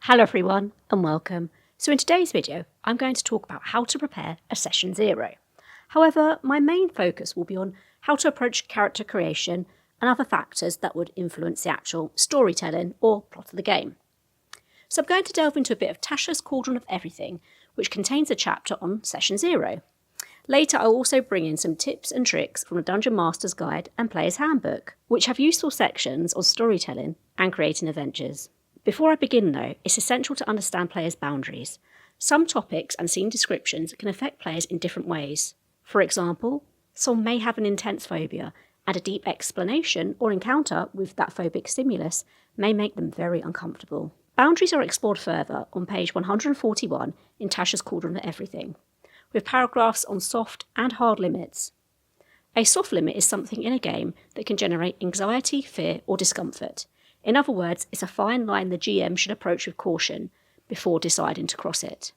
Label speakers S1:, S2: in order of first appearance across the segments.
S1: Hello everyone and welcome. So in today's video, I'm going to talk about how to prepare a session 0. However, my main focus will be on how to approach character creation and other factors that would influence the actual storytelling or plot of the game. So I'm going to delve into a bit of Tasha's Cauldron of Everything, which contains a chapter on session 0. Later, I'll also bring in some tips and tricks from the Dungeon Master's Guide and Player's Handbook, which have useful sections on storytelling and creating adventures. Before I begin though, it's essential to understand players' boundaries. Some topics and scene descriptions can affect players in different ways. For example, someone may have an intense phobia, and a deep explanation or encounter with that phobic stimulus may make them very uncomfortable. Boundaries are explored further on page 141 in Tasha's Cauldron of Everything, with paragraphs on soft and hard limits. A soft limit is something in a game that can generate anxiety, fear, or discomfort. In other words, it's a fine line the GM should approach with caution before deciding to cross it.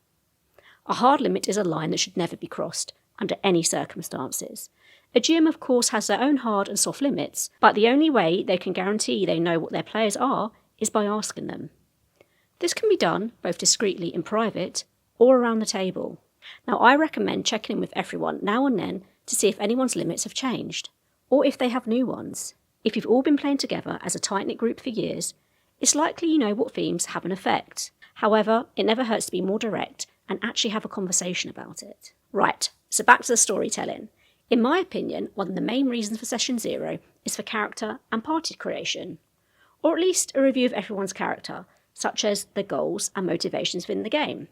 S1: A hard limit is a line that should never be crossed, under any circumstances. A GM, of course, has their own hard and soft limits, but the only way they can guarantee they know what their players are is by asking them. This can be done both discreetly in private or around the table. Now, I recommend checking in with everyone now and then to see if anyone's limits have changed, or if they have new ones. If you've all been playing together as a tight-knit group for years, it's likely you know what themes have an effect. However, it never hurts to be more direct and actually have a conversation about it. Right, so back to the storytelling. In my opinion, one of the main reasons for session 0 is for character and party creation, or at least a review of everyone's character, such as the goals and motivations within the game.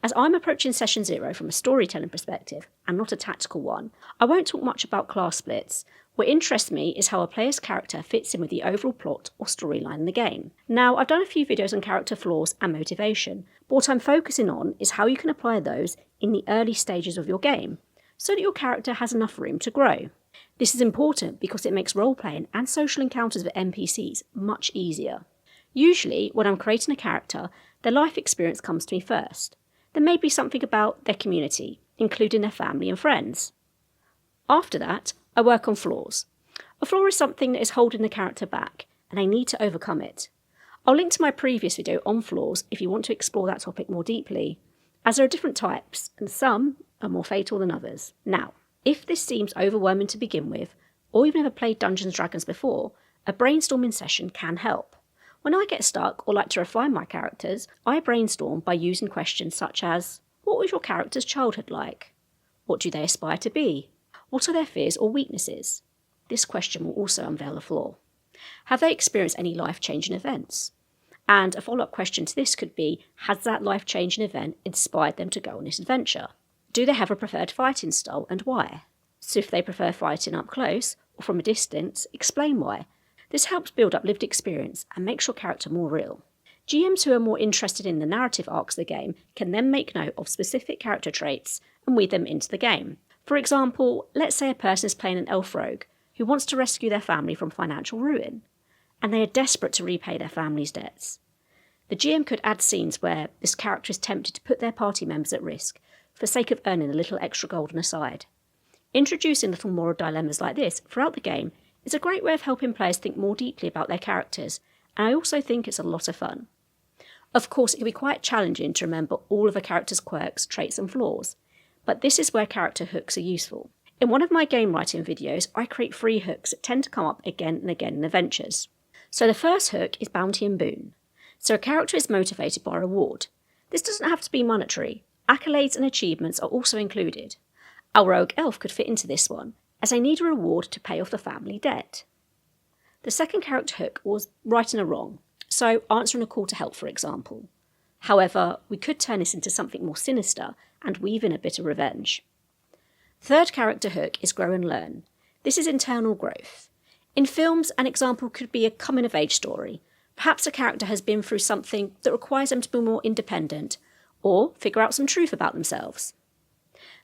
S1: As I'm approaching session 0 from a storytelling perspective and not a tactical one, I won't talk much about class splits. What interests me is how a player's character fits in with the overall plot or storyline in the game. Now, I've done a few videos on character flaws and motivation, but what I'm focusing on is how you can apply those in the early stages of your game, so that your character has enough room to grow. This is important because it makes role-playing and social encounters with NPCs much easier. Usually, when I'm creating a character, their life experience comes to me first. There may be something about their community, including their family and friends. After that, I work on flaws. A flaw is something that is holding the character back, and they need to overcome it. I'll link to my previous video on flaws if you want to explore that topic more deeply, as there are different types, and some are more fatal than others. Now, if this seems overwhelming to begin with, or you've never played Dungeons & Dragons before, a brainstorming session can help. When I get stuck or like to refine my characters, I brainstorm by using questions such as, what was your character's childhood like? What do they aspire to be? What are their fears or weaknesses? This question will also unveil the flaw. Have they experienced any life-changing events? And a follow-up question to this could be, has that life-changing event inspired them to go on this adventure? Do they have a preferred fighting style and why? So if they prefer fighting up close or from a distance, explain why. This helps build up lived experience and makes your character more real. GMs who are more interested in the narrative arcs of the game can then make note of specific character traits and weave them into the game. For example, let's say a person is playing an elf rogue who wants to rescue their family from financial ruin, and they are desperate to repay their family's debts. The GM could add scenes where this character is tempted to put their party members at risk for the sake of earning a little extra gold on the side. Introducing little moral dilemmas like this throughout the game is a great way of helping players think more deeply about their characters, and I also think it's a lot of fun. Of course, it can be quite challenging to remember all of a character's quirks, traits and flaws, but this is where character hooks are useful. In one of my game writing videos, I create 3 hooks that tend to come up again and again in adventures. So the first hook is bounty and boon. So a character is motivated by a reward. This doesn't have to be monetary. Accolades and achievements are also included. Our rogue elf could fit into this one, as they need a reward to pay off the family debt. The second character hook was righting a wrong, so answering a call to help, for example. However, we could turn this into something more sinister and weave in a bit of revenge. Third character hook is grow and learn. This is internal growth. In films, an example could be a coming-of-age story. Perhaps a character has been through something that requires them to be more independent, or figure out some truth about themselves.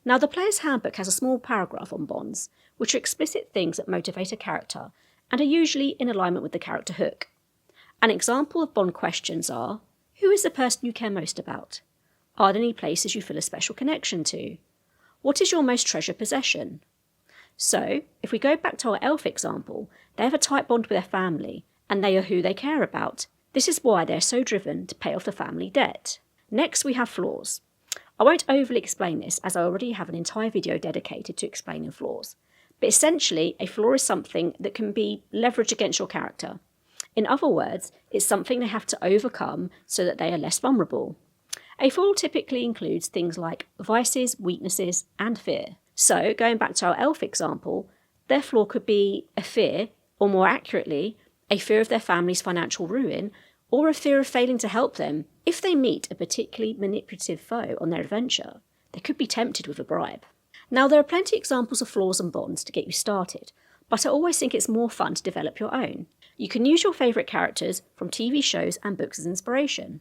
S1: Now, the Player's Handbook has a small paragraph on bonds, which are explicit things that motivate a character, and are usually in alignment with the character hook. An example of bond questions are, who is the person you care most about? Are there any places you feel a special connection to? What is your most treasured possession? So, if we go back to our elf example, they have a tight bond with their family, and they are who they care about. This is why they're so driven to pay off the family debt. Next, we have flaws. I won't overly explain this as I already have an entire video dedicated to explaining flaws. But essentially, a flaw is something that can be leveraged against your character. In other words, it's something they have to overcome so that they are less vulnerable. A flaw typically includes things like vices, weaknesses, and fear. So, going back to our elf example, their flaw could be a fear, or more accurately, a fear of their family's financial ruin, or a fear of failing to help them. If they meet a particularly manipulative foe on their adventure, they could be tempted with a bribe. Now, there are plenty of examples of flaws and bonds to get you started, but I always think it's more fun to develop your own. You can use your favourite characters from TV shows and books as inspiration.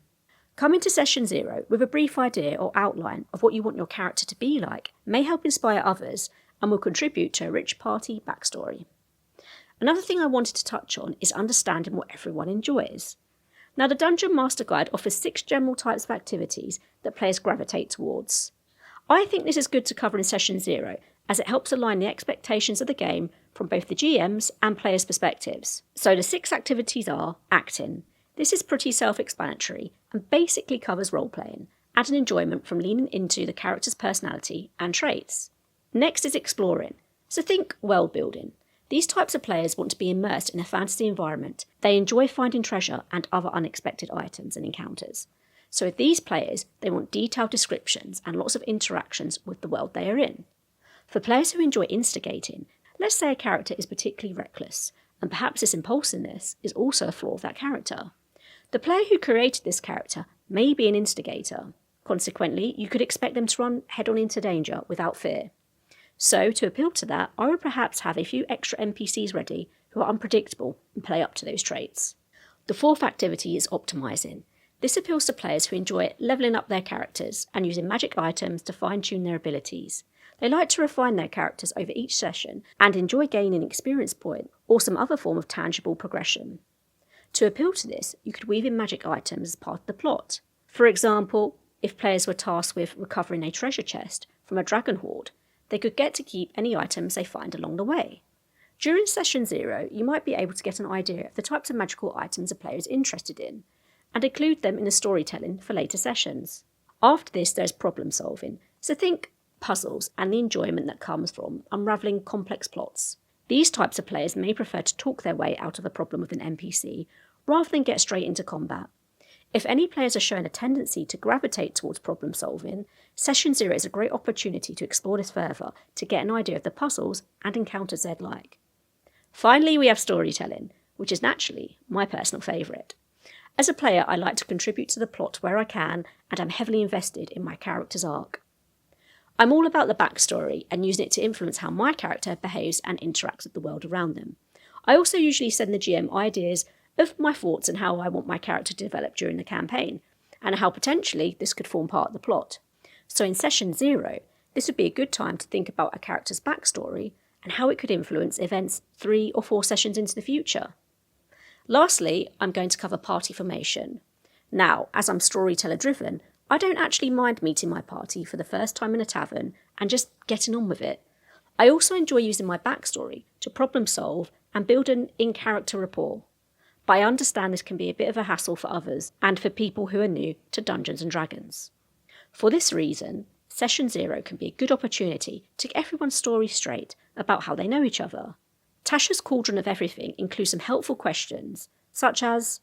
S1: Come into session 0 with a brief idea or outline of what you want your character to be like, may help inspire others, and will contribute to a rich party backstory. Another thing I wanted to touch on is understanding what everyone enjoys. Now, the Dungeon Master Guide offers 6 general types of activities that players gravitate towards. I think this is good to cover in session 0, as it helps align the expectations of the game from both the GM's and players' perspectives. So the 6 activities are acting. This is pretty self-explanatory and basically covers role-playing, and an enjoyment from leaning into the character's personality and traits. Next is exploring. So think world building. These types of players want to be immersed in a fantasy environment. They enjoy finding treasure and other unexpected items and encounters. So with these players, they want detailed descriptions and lots of interactions with the world they are in. For players who enjoy instigating, let's say a character is particularly reckless, and perhaps this impulsiveness is also a flaw of that character. The player who created this character may be an instigator. Consequently, you could expect them to run head-on into danger without fear. So, to appeal to that, I would perhaps have a few extra NPCs ready who are unpredictable and play up to those traits. The 4th activity is optimising. This appeals to players who enjoy levelling up their characters and using magic items to fine-tune their abilities. They like to refine their characters over each session and enjoy gaining experience point or some other form of tangible progression. To appeal to this, you could weave in magic items as part of the plot. For example, if players were tasked with recovering a treasure chest from a dragon hoard, they could get to keep any items they find along the way. During session 0, you might be able to get an idea of the types of magical items a player is interested in, and include them in the storytelling for later sessions. After this, there's problem solving, so think puzzles and the enjoyment that comes from unravelling complex plots. These types of players may prefer to talk their way out of a problem with an NPC, rather than get straight into combat. If any players are showing a tendency to gravitate towards problem solving, session 0 is a great opportunity to explore this further to get an idea of the puzzles and encounters they'd like. Finally, we have storytelling, which is naturally my personal favourite. As a player, I like to contribute to the plot where I can, and I'm heavily invested in my character's arc. I'm all about the backstory and using it to influence how my character behaves and interacts with the world around them. I also usually send the GM ideas of my thoughts and how I want my character to develop during the campaign, and how potentially this could form part of the plot. So in session 0, this would be a good time to think about a character's backstory and how it could influence events 3 or 4 sessions into the future. Lastly, I'm going to cover party formation. Now, as I'm storyteller driven, I don't actually mind meeting my party for the first time in a tavern and just getting on with it. I also enjoy using my backstory to problem solve and build an in-character rapport. But I understand this can be a bit of a hassle for others and for people who are new to Dungeons & Dragons. For this reason, session 0 can be a good opportunity to get everyone's story straight about how they know each other. Tasha's Cauldron of Everything includes some helpful questions, such as,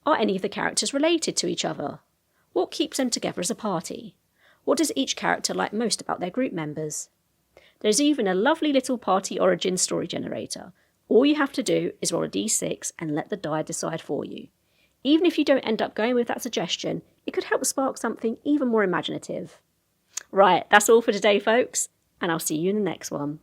S1: are any of the characters related to each other? What keeps them together as a party? What does each character like most about their group members? There's even a lovely little party origin story generator. All you have to do is roll a d6 and let the die decide for you. Even if you don't end up going with that suggestion, it could help spark something even more imaginative. Right, that's all for today, folks, and I'll see you in the next one.